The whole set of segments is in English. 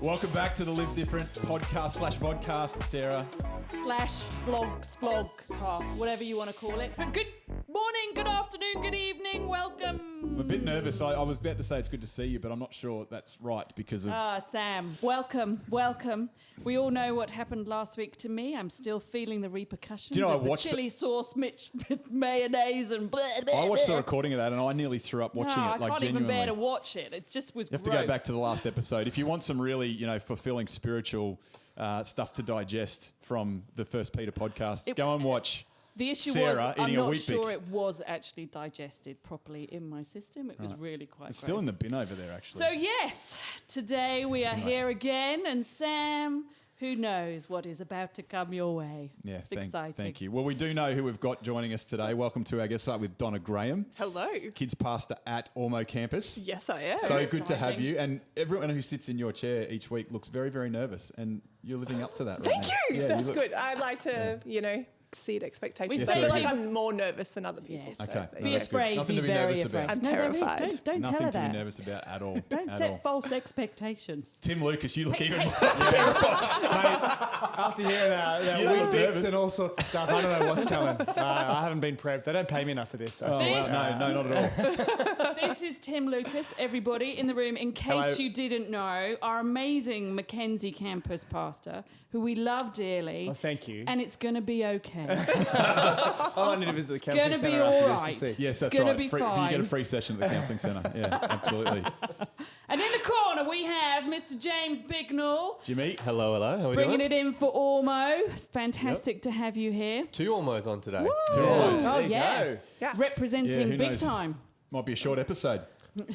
Welcome back to the Live Different podcast / vodcast, Sarah. / vlogcast, whatever you want to call it. But good morning, good afternoon, good evening, welcome. I'm a bit nervous. I was about to say it's good to see you, but I'm not sure that's right because of... Sam, welcome. We all know what happened last week to me. I'm still feeling the repercussions of the chili sauce mixed with mayonnaise and blah, blah, I watched the blah. recording of that and I nearly threw up watching it, like I can't genuinely. even bear to watch it. It just was You have to go back to the last episode. If you want some really, fulfilling spiritual stuff to digest from the First Peter podcast, go and watch the issue Sarah was, I'm eating a not wheat sure bix. it was actually digested properly in my system. It was really quite It's gross. still in the bin over there, actually. So yes, today we are here again, and Sam, who knows what is about to come your way. Yeah, Exciting. thank you. Well, we do know who we've got joining us today. Welcome to our guest start with Donna Graham, Hello. kids pastor at Ormo campus. Yes, I am. So good to have exciting. you. And everyone who sits in your chair each week looks very, very nervous. And you're living up to that right Thank now. you. Yeah, That's look- good. I like to, exceed expectations. We I feel say like good. I'm more nervous than other people. Yes. So Okay. there No, you Be that's go. good. brave, Nothing be to be very nervous afraid. about. I'm No, terrified. Don't tell Nothing her to that. be nervous about at all. Don't at set all. false expectations. Tim Lucas, you look even hey. After hearing that You wheat look bix nervous. and all sorts of stuff, I don't know what's coming. I haven't been prepped. They don't pay me enough for this. So Oh, This- wow. No, not at all. This is Tim Lucas, everybody in the room. In case Hello. you didn't know, our amazing Mackenzie campus pastor, who we love dearly. Oh, thank you. And it's going to be okay. I need to visit the counselling gonna be centre after all this to right. see. Yes, that's gonna right. be You get a fine. free session at the counselling centre. Yeah, absolutely. And in the corner, we have Mr. James Bignall. Jimmy, Hello. How are we Bringing doing? it in for Ormo. It's fantastic to have you here. 2 almost on today. two almost. Oh, There you yeah. go. Yeah. Representing Yeah, who big knows? time. Might be a short episode.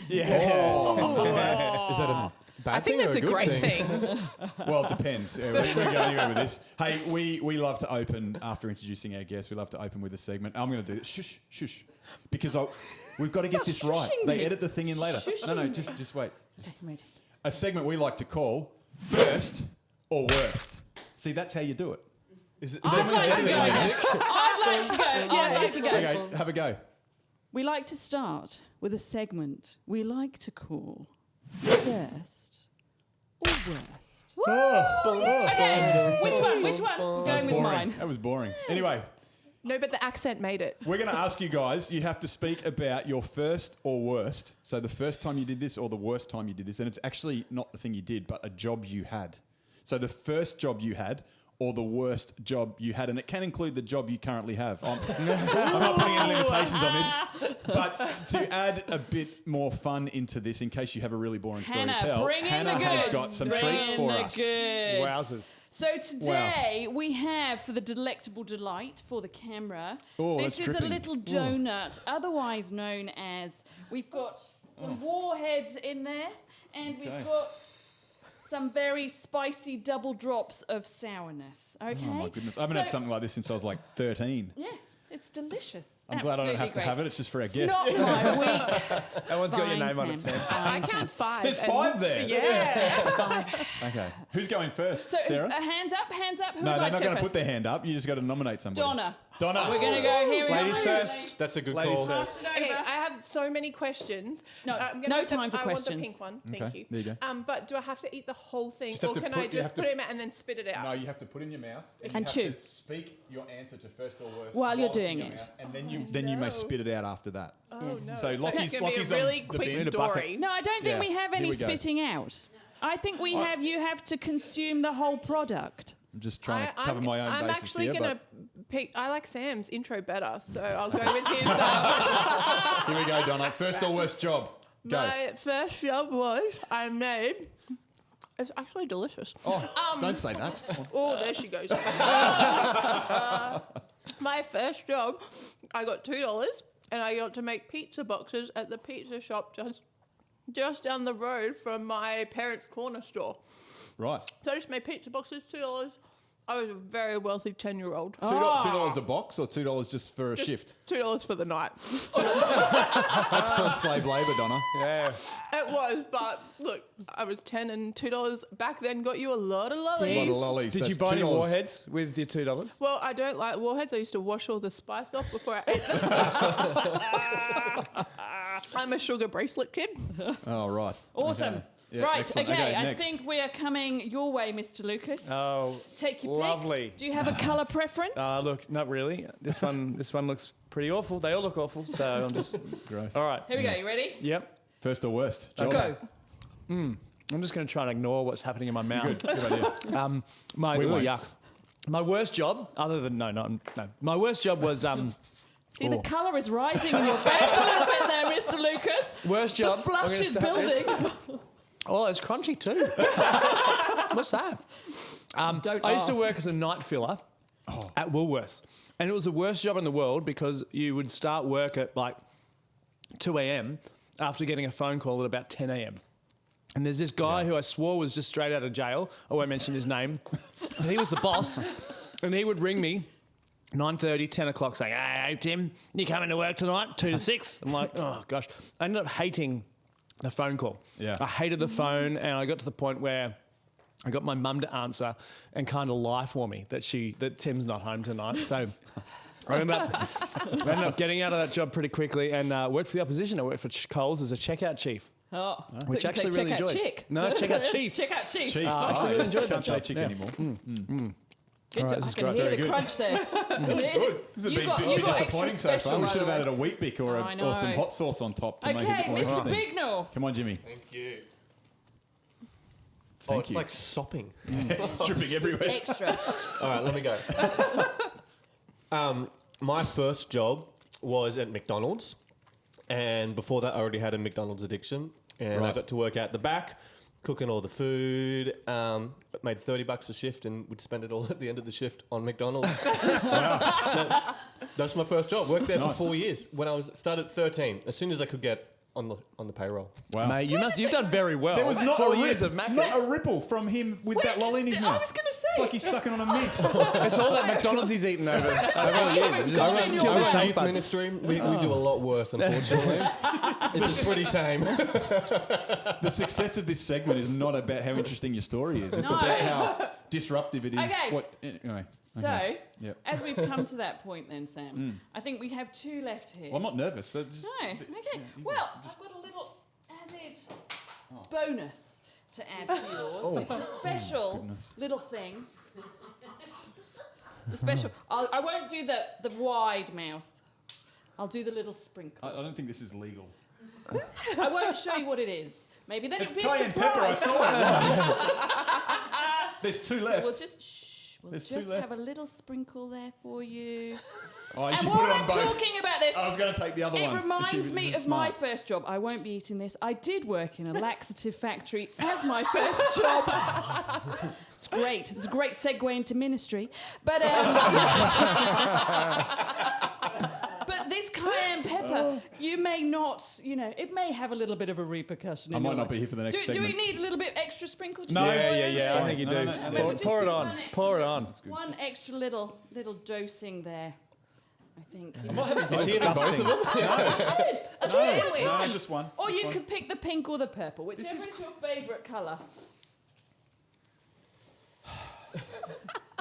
Yeah. Is that a bad I think thing that's or a good great thing. Well, it depends. Yeah, we can go anywhere with this. Hey, we love to open, after introducing our guests, we love to open with a segment. I'm going to do this. Shush. Because we've got to get this right. Shushing They me. edit the thing in later. No, Shushing just wait. Okay, wait. A segment we like to call First or Worst. See, that's how you do it. I'd like to go. Okay, have a go. We like to start with a segment we like to call First or Worst. Okay, which one? Going with mine. That was boring. Anyway, No, but the accent made it. we're going to ask you guys, you have to speak about your first or worst. So the first time you did this or the worst time you did this. And it's actually not the thing you did, but a job you had. So the first job you had or the worst job you had. And it can include the job you currently have. I'm not putting any limitations on this. But to add a bit more fun into this, in case you have a really boring story Hannah, to tell, bring in Hannah the has goods. got some Bring treats in for the us. goods. Wowzers. So today we have, for the delectable delight for the camera, Oh, this that's is a dripping. little donut, otherwise known as, we've got some warheads in there, and we've got some very spicy double drops of sourness. Okay. Oh my goodness. I haven't had something like this since I was like 13. Yes, it's delicious. I'm glad I don't have to Absolutely have great. it. It's just for our It's guests. not my week. That one's got your Fine, name on it, Sam. Sam. I count 5. There's and- 5 there. Yeah. Okay. Who's going first, So Sarah? hands up. Who No, would they're like not to go going to first? put their hand up. You just got to nominate somebody. Donna. Donna. We're going to go here. We Ladies go. first. That's a good Ladies call. first. Pass it Okay, over. I have so many questions. No, I'm no time for I questions. want the pink one. Thank Okay, you. there you go. But do I have to eat the whole thing, Just have or to can put- I you just have to- put it out and then spit it out? No, you have to put in your mouth And you chew. have to speak your answer to first or worst While you're it's in doing your it. mouth, and then you may spit it out after that. Oh no! So it's Lockie's- going to Lockie's be a on really the quick bin. In a bucket. story. No, I don't think Yeah, we have any here we go. spitting out. I think you have to consume the whole product. I'm just trying to cover my own I'm bases actually here. going to pick. I like Sam's intro better, so I'll go with his. But here we go, Donna. First or worst job? Go. My first job was I made. It's actually delicious. Oh, don't say that. Oh, there she goes. My first job, I got $2 and I got to make pizza boxes at the pizza shop just down the road from my parents' corner store. Right. So I just made pizza boxes, $2. I was a very wealthy 10-year-old. $2 a box or $2 just for a shift? $2 for the night. That's called slave labour, Donna. Yeah. It was, but look, I was 10 and $2 back then got you a lot of A lot of lollies. lollies. Did you That's buy any $2. warheads with your $2? Well, I don't like warheads. I used to wash all the spice off before I ate them. I'm a sugar bracelet kid. Oh, right. Awesome. Okay. Yeah, Right, excellent. okay, I next. think we are coming your way, Mr. Lucas. Oh, Take your lovely. pick. Do you have a colour preference? Look, not really. This one looks pretty awful. They all look awful, so I'm just... Gross. All right. Here we go, you ready? Yep. First or worst? Joel? Go. I'm just going to try and ignore what's happening in my mouth. Good idea. We won't. Yuck. My worst job, other than... No. My worst job was... See, the colour is rising in your face a little bit there, Mr. Lucas. worst The job... flush is building. Oh, it's crunchy too. What's that? Don't I used to ask. work as a night filler at Woolworths. And it was the worst job in the world because you would start work at like 2 a.m. after getting a phone call at about 10 a.m. And there's this guy who I swore was just straight out of jail. I won't mention his name. But he was the boss. And he would ring me 9:30, 10 o'clock saying, hey, Tim, you coming to work tonight? 2 to 6? I'm like, oh, gosh. I ended up hating the phone call. Yeah. I hated the phone, and I got to the point where I got my mum to answer and kind of lie for me that Tim's not home tonight. So I ended up getting out of that job pretty quickly and worked for the opposition. I worked for Coles as a checkout chief. Oh, Which I thought you actually said really check out enjoyed. chick. No, check out chief. Check out chief. Chief. I actually really enjoyed that Can't say job. chick Yeah. anymore. Good All right, job. this I is can great. hear Very the good. crunch there. This has You been got extra disappointing so far. special, We should have by the added a wheat bick or, I or some know. hot sauce on top to make it Okay, a bit more Mr. interesting. Bignell. Come on, Jimmy. Thank you. Thank It's you. like sopping. It's dripping everywhere. Extra. All right, let me go. My first job was at McDonald's, and before that, I already had a McDonald's addiction, and I Right. got to work out the back, cooking all the food. Made $30 a shift, and would spend it all at the end of the shift on McDonald's. That's my first job. Worked there for Nice. 4 years. When I started at 13, as soon as I could get on the payroll. Wow. Mate, you've done very well. There was not 4 a, years rip, of Macca's. not a ripple from him with that lolly in his I mouth. was going to say. It's like he's sucking on a mint. It's all that McDonald's he's eaten over the years. It's just I run- killed his I run taste youth buds. ministry. We do a lot worse, unfortunately. It's just pretty tame. The success of this segment is not about how interesting your story is. It's No. about how disruptive it is. Okay. Anyway. So, Yep. as we've come to that point then, Sam, I think we have two left here. Well, I'm not nervous. So just, No, okay. Well, I've got a little added bonus to add to yours. It's a special goodness. little thing. It's a special. I won't do the wide mouth. I'll do the little sprinkle. I don't think this is legal. I won't show you what it is. Maybe then It's it'll be a cayenne pepper. I surprise. saw it. There's two left. We'll just There's two just left. have a little sprinkle there for you. Oh, And she while put it on I'm both. talking about this, I was going to take the other it one. reminds She me was of my smart. first job. I won't be eating this. I did work in a laxative factory as my first job. It's great. It was a great segue into ministry. But but this cayenne pepper, you may not, it may have a little bit of a repercussion. I in might your not life. be here for the next Do we segment. need a little bit extra sprinkle? No. Yeah. I fine. think you No, do. no, no, no. Pour it Just on. do one Pour it on. One extra little dosing there, I think. Is he eating both of them? No, just one. Or Just you one. could pick the pink or the purple, whichever is is your favourite colour.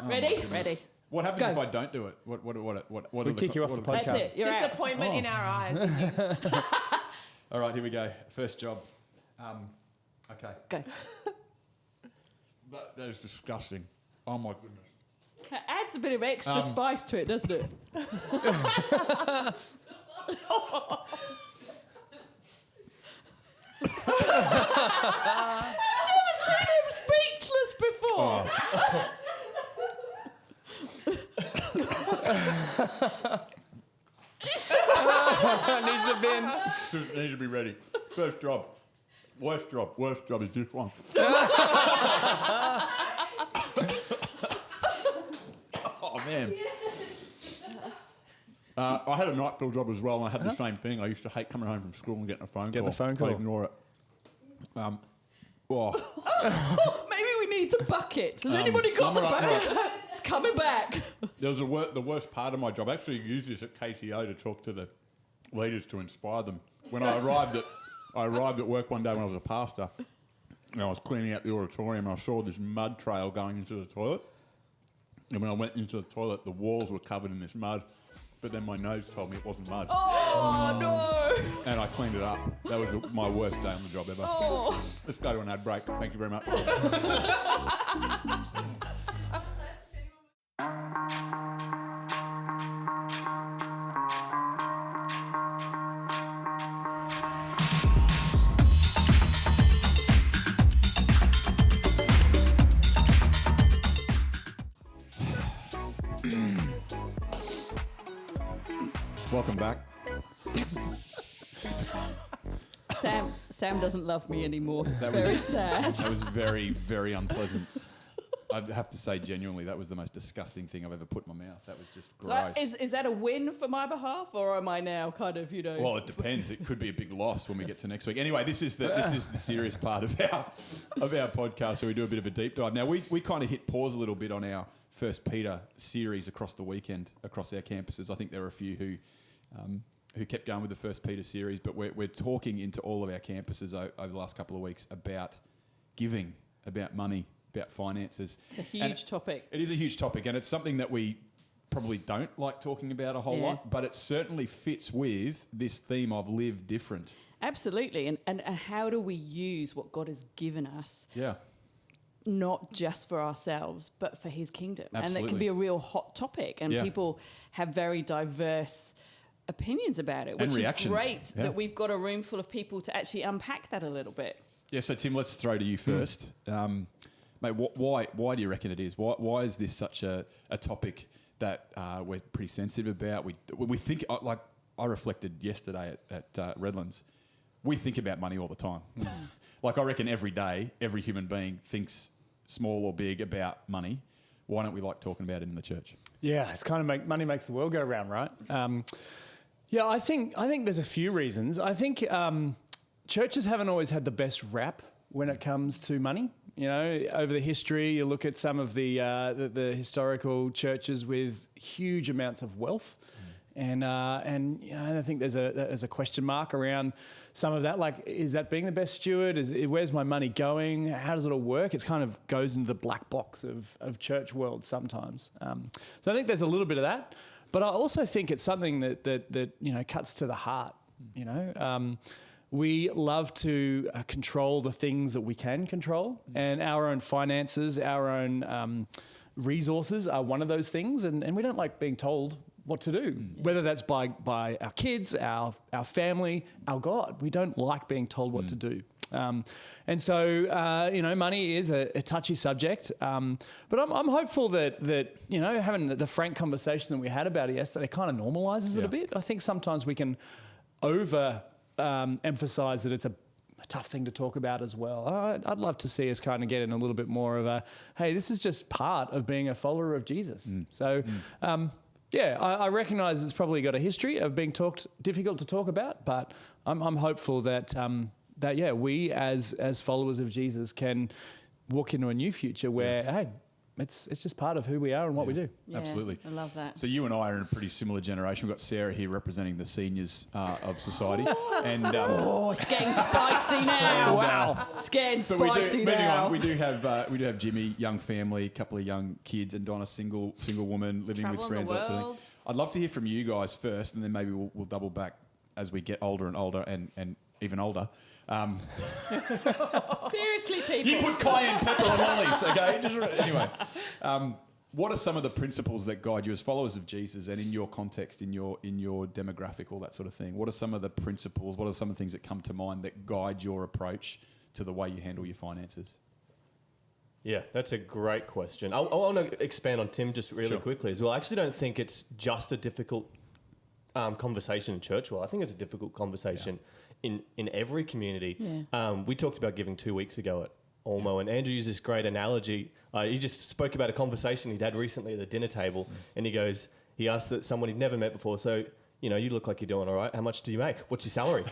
Ready? Ready. What happens Go. if I don't do it? What We kick you off the That's podcast. it. You're out. Disappointment in our eyes. All right, here we go. First job. Okay. Go. That is disgusting. Oh my goodness. It adds a bit of extra spice to it, doesn't it? I've never seen him speechless before. Needs a bin. Need to be ready. First job. Worst job is this one. Oh man. I had a night fill job as well, and I had the same thing. I used to hate coming home from school and getting a phone Getting call. the phone call. I'd ignore it. Oh, Maybe we need the bucket. Has anybody got the right, bucket? It's coming back. there was the worst part of my job. I actually used this at KTO to talk to the leaders to inspire them. When I arrived at work one day when I was a pastor, and I was cleaning out the auditorium, and I saw this mud trail going into the toilet. And when I went into the toilet, the walls were covered in this mud. but then my nose told me it wasn't mud. Oh, no. And I cleaned it up. That was my worst day on the job ever. Oh. Let's go to an ad break. Thank you very much. Welcome back. Sam doesn't love me anymore. It's That very was- sad. That was very, very unpleasant. I'd have to say genuinely that was the most disgusting thing I've ever put in my mouth. That was just So gross. is that a win for my behalf, or am I now kind of, Well, it depends. It could be a big loss when we get to next week. Anyway, this is the serious part of our podcast where we do a bit of a deep dive. Now we kind of hit pause a little bit on our First Peter series across the weekend across our campuses. I think there were a few who kept going with the First Peter series, but we're talking into all of our campuses over the last couple of weeks about giving, about money, about finances. It's a huge topic. It is a huge topic, and it's something that we probably don't like talking about a whole Yeah. lot, but it certainly fits with this theme of live different. Absolutely. And how do we use what God has given us, Yeah. not just for ourselves, but for his kingdom? And it can Absolutely. be a real hot topic, and Yeah. people have very diverse opinions about it, And which reactions. is great Yeah. that we've got a room full of people to actually unpack that a little bit. Yeah, so Tim, let's throw to you first. Mate, why do you reckon it is? Why is this such a topic that we're pretty sensitive about? We think, like I reflected yesterday at Redlands, we think about money all the time. Like I reckon every day, every human being thinks small or big about money. Why don't we like talking about it in the church? Yeah, it's kind of money makes the world go round, right? Yeah, I think there's a few reasons. I think churches haven't always had the best rap when it comes to money. You know, over the history, you look at some of the historical churches with huge amounts of wealth, and you know, I think there's a question mark around some of that. Like, is that being the best steward? Where's my money going? How does it all work? It's kind of goes into the black box of church world sometimes. So I think there's a little bit of that, but I also think it's something that you know cuts to the heart. You know. We love to control the things that we can control, and our own finances, our own resources are one of those things, and we don't like being told what to do, whether that's by our kids, our family, our God. We don't like being told what to do. And so, you know, money is a touchy subject, but I'm hopeful that, you know, having the frank conversation that we had about it yesterday kind of normalizes it a bit. I think sometimes we can emphasize that it's a tough thing to talk about as well. I'd love to see us kind of get in a little bit more of a, hey, this is just part of being a follower of Jesus. So, yeah, I recognise it's probably got a history of being difficult to talk about, but I'm hopeful that yeah, we as followers of Jesus can walk into a new future where, hey, it's just part of who we are and what we do. Yeah, Absolutely. I love that. So you and I are in a pretty similar generation. We've got Sarah here representing the seniors of society. And Oh, it's getting spicy now. Wow. It's getting But spicy now. we do have Jimmy, young family, a couple of young kids, and Donna, single woman living Traveling with friends. the That sort of world. thing. I'd love to hear from you guys first, and then maybe we'll double back as we get older and older and even older. Seriously, people. You put cayenne pepper on Ollie's, okay? Anyway, what are some of the principles that guide you as followers of Jesus, and in your context, in your demographic, all that sort of thing? What are some of the principles? What are some of the things that come to mind that guide your approach to the way you handle your finances? Yeah, that's a great question. I want to expand on Tim just really Sure. quickly as well. I actually don't think it's just a difficult conversation in church. Well, I think it's a difficult conversation in every community. Yeah. We talked about giving 2 weeks ago at Olmo, and Andrew used this great analogy. He just spoke about a conversation he'd had recently at the dinner table, and he asked that someone he'd never met before, so, you know, you look like you're doing all right. How much do you make? What's your salary?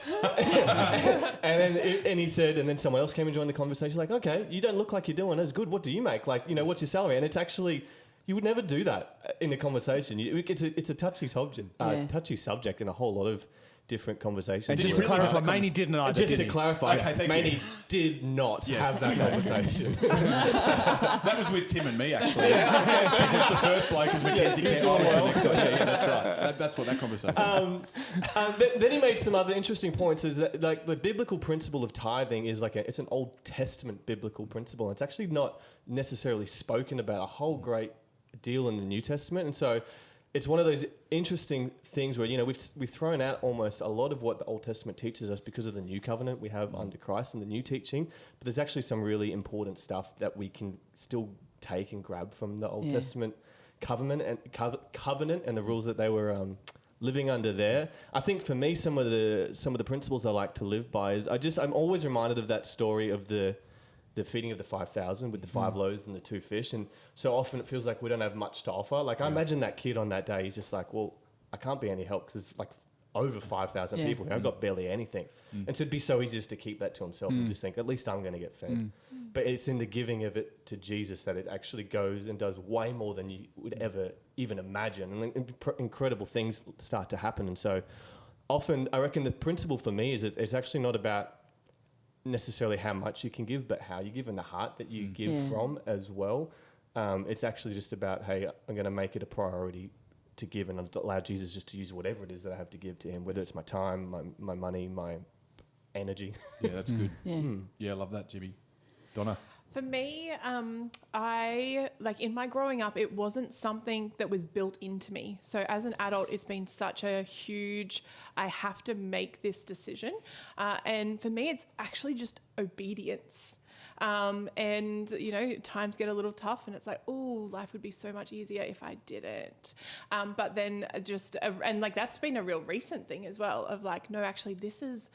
and he said, and then someone else came and joined the conversation, like, okay, you don't look like you're doing as good. What do you make? Like, you know, what's your salary? And it's actually, you would never do that in a conversation. It's a touchy subject in a whole lot of different conversations. And Did just you to really have clarify, that Maney didn't either. Just did to he? clarify, Okay, thank Manny you. did not Yes. have that conversation. That was with Tim and me, actually. Tim was the first bloke because Mackenzie can't doing well. Yeah, that's right. That's what that conversation. Then he made some other interesting points. Is that, like, the biblical principle of tithing is it's an Old Testament biblical principle. It's actually not necessarily spoken about a whole great deal in the New Testament, and so it's one of those interesting things where, we've thrown out almost a lot of what the Old Testament teaches us because of the new covenant we have under Christ and the new teaching, but there's actually some really important stuff that we can still take and grab from the Old Testament covenant and the rules that they were living under there. I think for me, some of the principles I like to live by is I'm always reminded of that story of the feeding of the 5,000 with the 5 loaves and the 2 fish. And so often it feels like we don't have much to offer. Like, I imagine that kid on that day, he's just like, well, I can't be any help because it's like over 5,000 people here. I've got barely anything. And so it'd be so easy just to keep that to himself and just think, at least I'm going to get fed. But it's in the giving of it to Jesus that it actually goes and does way more than you would ever even imagine. And incredible things start to happen. And so often I reckon the principle for me is it's actually not about necessarily how much you can give, but how you give and the heart that you give from as well. It's actually just about, hey, I'm going to make it a priority to give and allow Jesus just to use whatever it is that I have to give to him, whether it's my time, my money, my energy. Yeah, that's good. Yeah. Yeah, I love that, Jimmy. Donna? For me, I in my growing up, it wasn't something that was built into me. So as an adult, it's been such a huge, I have to make this decision. And for me, it's actually just obedience. And, times get a little tough and it's like, oh, life would be so much easier if I didn't. But then that's been a real recent thing as well of like, no, actually this is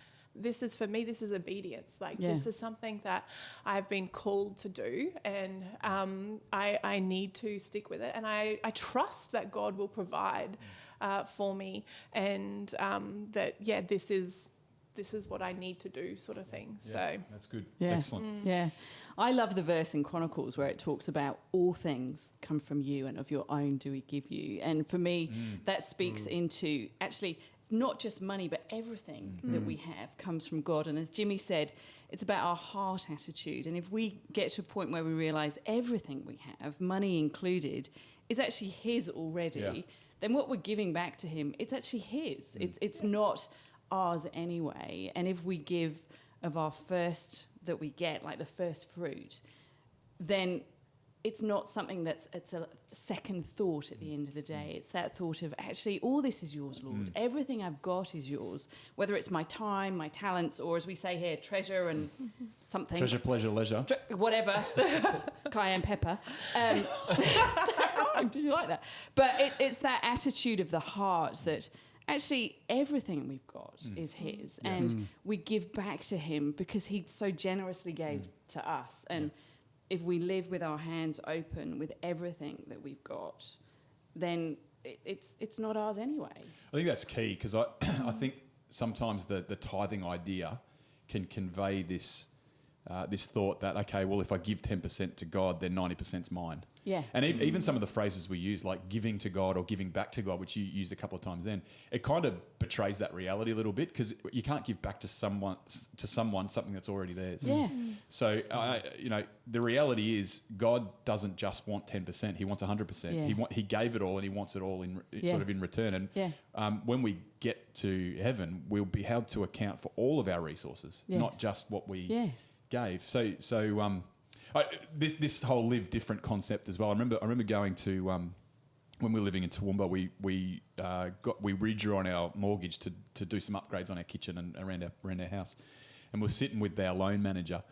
for me, this is obedience. This is something that I've been called to do and I need to stick with it. And I trust that God will provide for me and this is what I need to do sort of thing. Yeah, So that's good. Yeah. Excellent. Yeah. I love the verse in Chronicles where it talks about all things come from you and of your own do we give you. And for me, that speaks into actually it's not just money, but everything that we have comes from God. And as Jimmy said, it's about our heart attitude. And if we get to a point where we realise everything we have, money included, is actually his already, then what we're giving back to him, it's actually his. It's not ours anyway. And if we give of our first that we get, like the first fruit, then it's not something it's a second thought at the end of the day. It's that thought of actually all this is yours, Lord. Everything I've got is yours, whether it's my time, my talents, or as we say here, treasure and something. Treasure, pleasure, leisure. Whatever. Cayenne pepper. Did you like that? But it's that attitude of the heart that actually everything we've got is his and we give back to him because he so generously gave to us. And if we live with our hands open with everything that we've got, then it's not ours anyway. I think that's key because I think sometimes the tithing idea can convey this thought that, okay, well, if I give 10% to God, then 90% is mine. Yeah. And even some of the phrases we use, like giving to God or giving back to God, which you used a couple of times then, it kind of betrays that reality a little bit because you can't give back to someone something that's already theirs. Yeah. So, the reality is God doesn't just want 10%. He wants 100%. Yeah. He gave it all and he wants it all sort of in return. And when we get to heaven, we'll be held to account for all of our resources, not just what we gave. So this whole live different concept as well. I remember going to when we were living in Toowoomba, we redrew on our mortgage to do some upgrades on our kitchen and around our house, and we're sitting with our loan manager.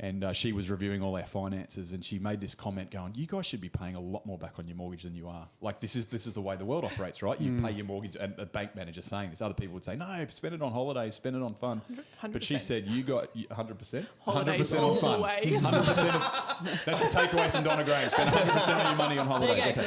And she was reviewing all our finances, and she made this comment going, you guys should be paying a lot more back on your mortgage than you are. Like, this is the way the world operates, right? You pay your mortgage, and a bank manager saying this. Other people would say, no, spend it on holidays, spend it on fun. 100%. But she said, you got 100%? Holidays 100% all on the fun. way. 100% that's the takeaway from Donna Graham. Spend 100% of your money on holidays.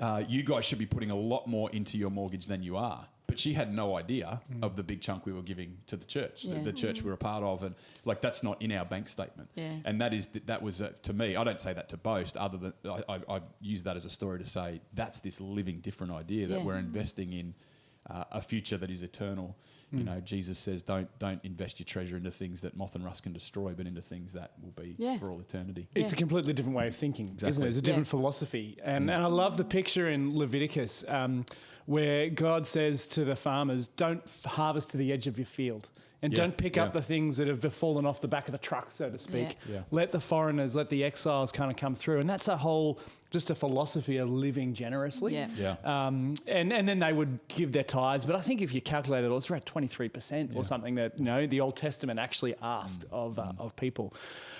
Okay. You guys should be putting a lot more into your mortgage than you are. But she had no idea of the big chunk we were giving to the church, the church we were a part of, and that's not in our bank statement. Yeah. And that was to me. I don't say that to boast, other than I use that as a story to say that's this living different idea that we're investing in a future that is eternal. You know, Jesus says, don't invest your treasure into things that moth and rust can destroy, but into things that will be for all eternity. It's a completely different way of thinking, isn't it? It's a different philosophy. And I love the picture in Leviticus where God says to the farmers, don't harvest to the edge of your field. And don't pick up the things that have fallen off the back of the truck, so to speak. Yeah. Let the foreigners, let the exiles kind of come through. And that's just a philosophy of living generously. And then they would give their tithes. But I think if you calculate it, it's around 23% or something that, the Old Testament actually asked of people.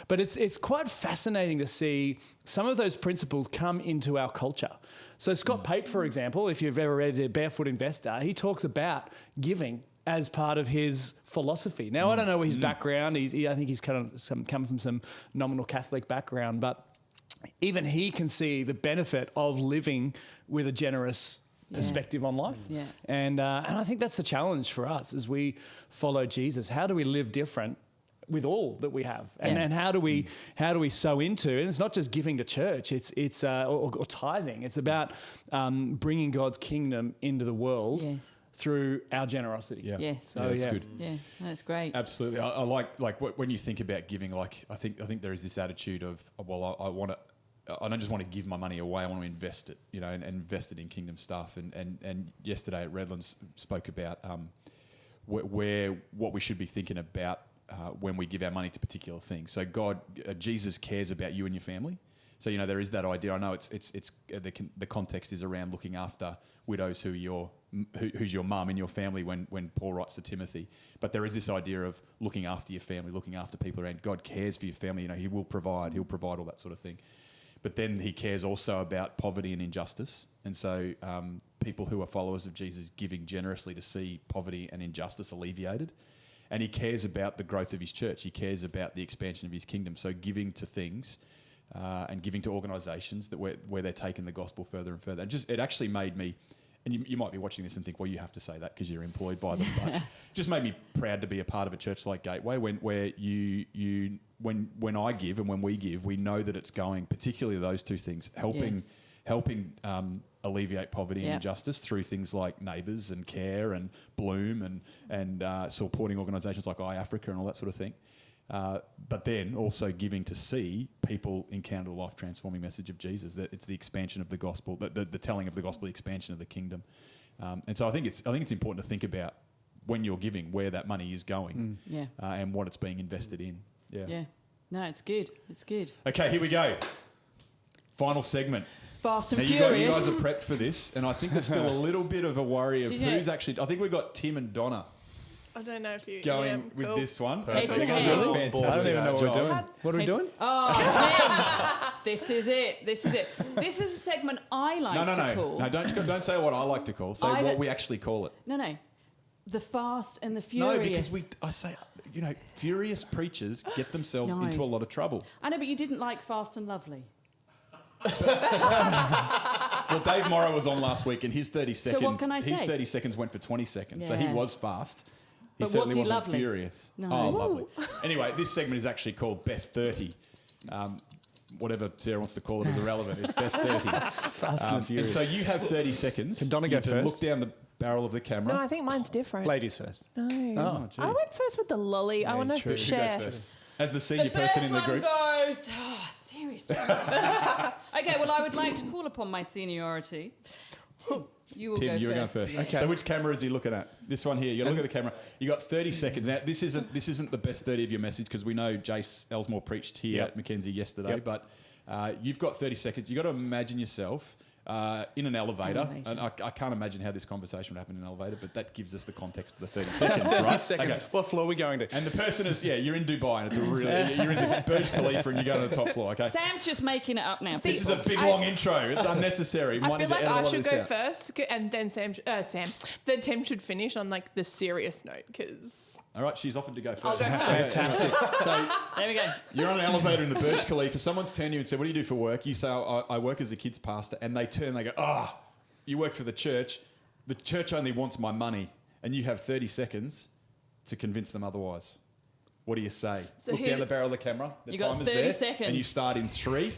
But it's quite fascinating to see some of those principles come into our culture. So Scott Pape, for example, if you've ever read Barefoot Investor, he talks about giving as part of his philosophy. Now, I don't know his background. I think he's come from some nominal Catholic background, but even he can see the benefit of living with a generous perspective on life. And I think that's the challenge for us as we follow Jesus. How do we live different with all that we have, and how do we sow into? And it's not just giving to church; it's or tithing. It's about bringing God's kingdom into the world. Through our generosity. Yes. That's good. Yeah, that's great. Absolutely. I like when you think about giving, like I think there is this attitude of, well, I don't just want to give my money away, I want to invest it, and invest it in kingdom stuff. And yesterday at Redlands spoke about what we should be thinking about when we give our money to particular things. So Jesus cares about you and your family. So there is that idea. I know it's the context is around looking after widows who's your mum in your family when Paul writes to Timothy. But there is this idea of looking after your family, looking after people around. God cares for your family. He will provide. He'll provide all that sort of thing. But then he cares also about poverty and injustice. And so people who are followers of Jesus giving generously to see poverty and injustice alleviated. And he cares about the growth of his church. He cares about the expansion of his kingdom. So giving to things and giving to organisations that where they're taking the gospel further and further. And it actually made me, and you might be watching this and think, well, you have to say that because you're employed by them. But it just made me proud to be a part of a church like Gateway, when I give and when we give, we know that it's going, particularly those two things, helping alleviate poverty and injustice through things like Neighbours and Care and Bloom and supporting organisations like iAfrica and all that sort of thing. But then also giving to see people encounter the life-transforming message of Jesus, that it's the expansion of the gospel, the telling of the gospel, the expansion of the kingdom. And so I think it's important to think about when you're giving where that money is going and what it's being invested in. Yeah. No, it's good. It's good. Okay, here we go. Final segment. Fast and now furious. You guys are prepped for this, and I think there's still a little bit of a worry of who's actually... I think we've got Tim and Donna I don't know if you going with this one. Head to head. I don't even know what we're doing. What are we doing? Oh, Tim. This is it. This is a segment I like to call... No, don't say what I like to call. Say what we actually call it. No. The Fast and the Furious. No, because I say, furious preachers get themselves into a lot of trouble. I know, but you didn't like Fast and Lovely. Well, Dave Morrow was on last week, and his 30 seconds. So what can I say? His 30 seconds went for 20 seconds, so he Yeah. was fast. But certainly was he wasn't lovely? furious. No. Oh, lovely. Anyway, this segment is actually called Best 30. Whatever Sarah wants to call it is irrelevant. It's Best 30. Fast and And Furious. so you have 30 seconds. Can Donna You go have to first? Look down the barrel of the camera. No, I think mine's different. Ladies first. No. Oh, gee. I went first with the lolly. I want to Who share. goes first? As the senior The person first in the one group. goes... Oh, seriously. Okay, well, I would like to call upon my seniority. Tim, you will Tim, go you were going first. first. Yeah. Okay. So which camera is he looking at? This one here. You look at the camera. You got 30 seconds. Now this isn't the best 30 of your message because we know Jace Elsmore preached here at Mackenzie yesterday. Yep. But you've got 30 seconds. You got to imagine yourself in an elevator. And I can't imagine how this conversation would happen in an elevator, but that gives us the context for the 30 seconds, right? Seconds. Okay. What floor are we going to? And the person is you're in Dubai and it's you're in the Burj Khalifa and you go to the top floor. Okay. Sam's just making it up now. See, This is a big long intro. It's unnecessary. I Might feel need to like edit a I lot of should this go out. first, and then then Tim should finish on like the serious note because All right, she's offered to go first. I'll go first. Fantastic. So There we go. you're on an elevator in the Burj Khalifa. Someone's turned you and said, "What do you do for work?" You say, I work as a kids pastor." And they go, you work for the church. The church only wants my money. And you have 30 seconds to convince them otherwise. What do you say? So Look who- down the barrel of the camera. The You got timer's 30 there, seconds. And you start in 3,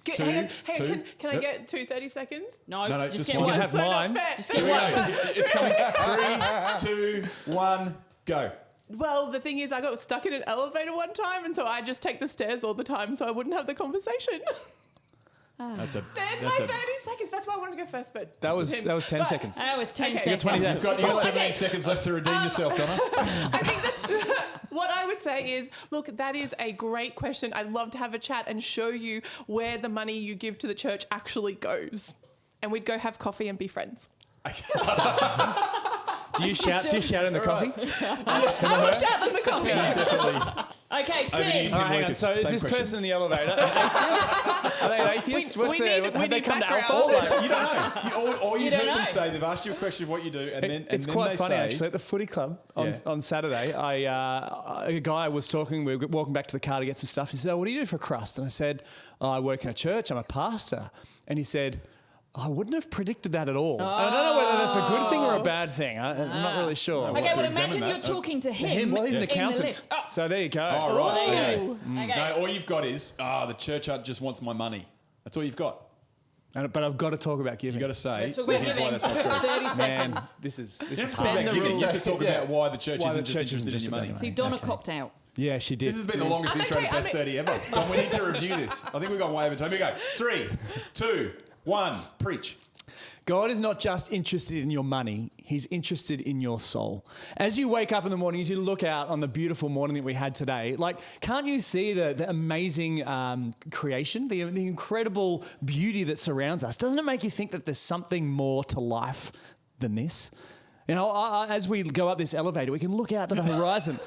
Two, Hang on. two. Can I get 2 30 seconds? No, No, just just get one. one. You have So not mine. fair. Just get one. It's coming. 3, 2, 1, go. Well, the thing is, I got stuck in an elevator one time, and so I just take the stairs all the time, so I wouldn't have the conversation. That's a. There's my 30 seconds. That's why I wanted to go first, but That was depends. 10 But seconds. That was 10 Okay. seconds. 20 You've got 17 Okay. seconds left to redeem yourself, Donna. I think that what I would say is, look, that is a great question. I'd love to have a chat and show you where the money you give to the church actually goes, and we'd go have coffee and be friends. Do you shout in the coffee? I will shout them the coffee. Definitely. Okay, Over to you, Tim. Tim. All right, hang on. Lucas, So is same this question. person in the elevator? Are they an atheist? We Have they need come to background. Alpha? Like, You don't know. Or You you've don't heard them know. say, they've asked you a question of what you do, and then it's and then quite they funny say, actually. At the footy club Yeah. on Saturday, a guy was talking. We were walking back to the car to get some stuff. He said, "Oh, what do you do for a crust?" And I said, "Oh, I work in a church. I'm a pastor." And he said, I wouldn't have predicted that at all. And I don't know whether that's a good thing or a bad thing. I'm not really sure. We'll Okay, have to well, examine imagine that. you're talking to him. Well, he's an in the accountant. lift. Oh, So there you go. Oh, right. there Okay. you go. Okay. No, all you've got is, the church just wants my money. That's all you've got. But I've got to talk about giving. You've got to say, Talk about here's why giving. that's not true. 30 Man, seconds. this is You don't have to hard. talk about the giving. You have to rules. talk Yeah. about why the church Why isn't the just church isn't interested in just your money. about See, Donna copped out. Yeah, she did. This has been the longest I'm intro okay, to Best 30 ever. Don, we need to review this. I think we've gone way over time. Here we go. 3, 2, 1, preach. God is not just interested in your money, He's interested in your soul. As you wake up in the morning, as you look out on the beautiful morning that we had today, can't you see the amazing creation, the incredible beauty that surrounds us? Doesn't it make you think that there's something more to life than this? You know, as we go up this elevator, we can look out to the horizon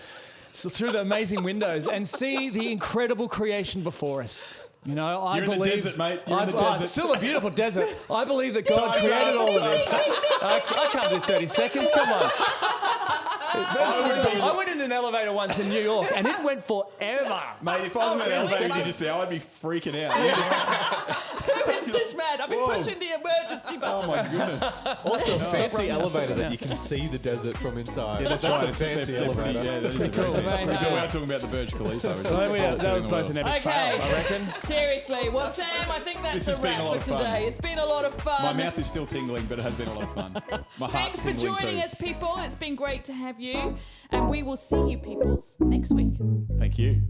through the amazing windows and see the incredible creation before us. You know, I You're in the believe desert, mate. You're in the Oh, desert. it's still a beautiful desert. I believe that God Time's created up. all of this. I can't do 30 seconds. Come on. I went in an elevator once in New York, and it went forever. Mate, if I was in an elevator with you just now, I'd be freaking out. Who is this man? I've been pushing the emergency button. Oh my goodness. Also, a fancy running. elevator Stop that now. you can see the desert from inside. Yeah, that's a right. fancy They're pretty- elevator. yeah, that is a cool. very fancy. Very We are nice. talking about the Burj Khalifa. That was both an epic fail, I Okay, reckon. seriously. Well, Sam, I think that's This has a been wrap a lot for of fun. today. It's been a lot of fun. My mouth is still tingling, but it has been a lot of fun. My heart's Thanks for tingling joining too. us, people. It's been great to have you. And we will see you, peoples, next week. Thank you.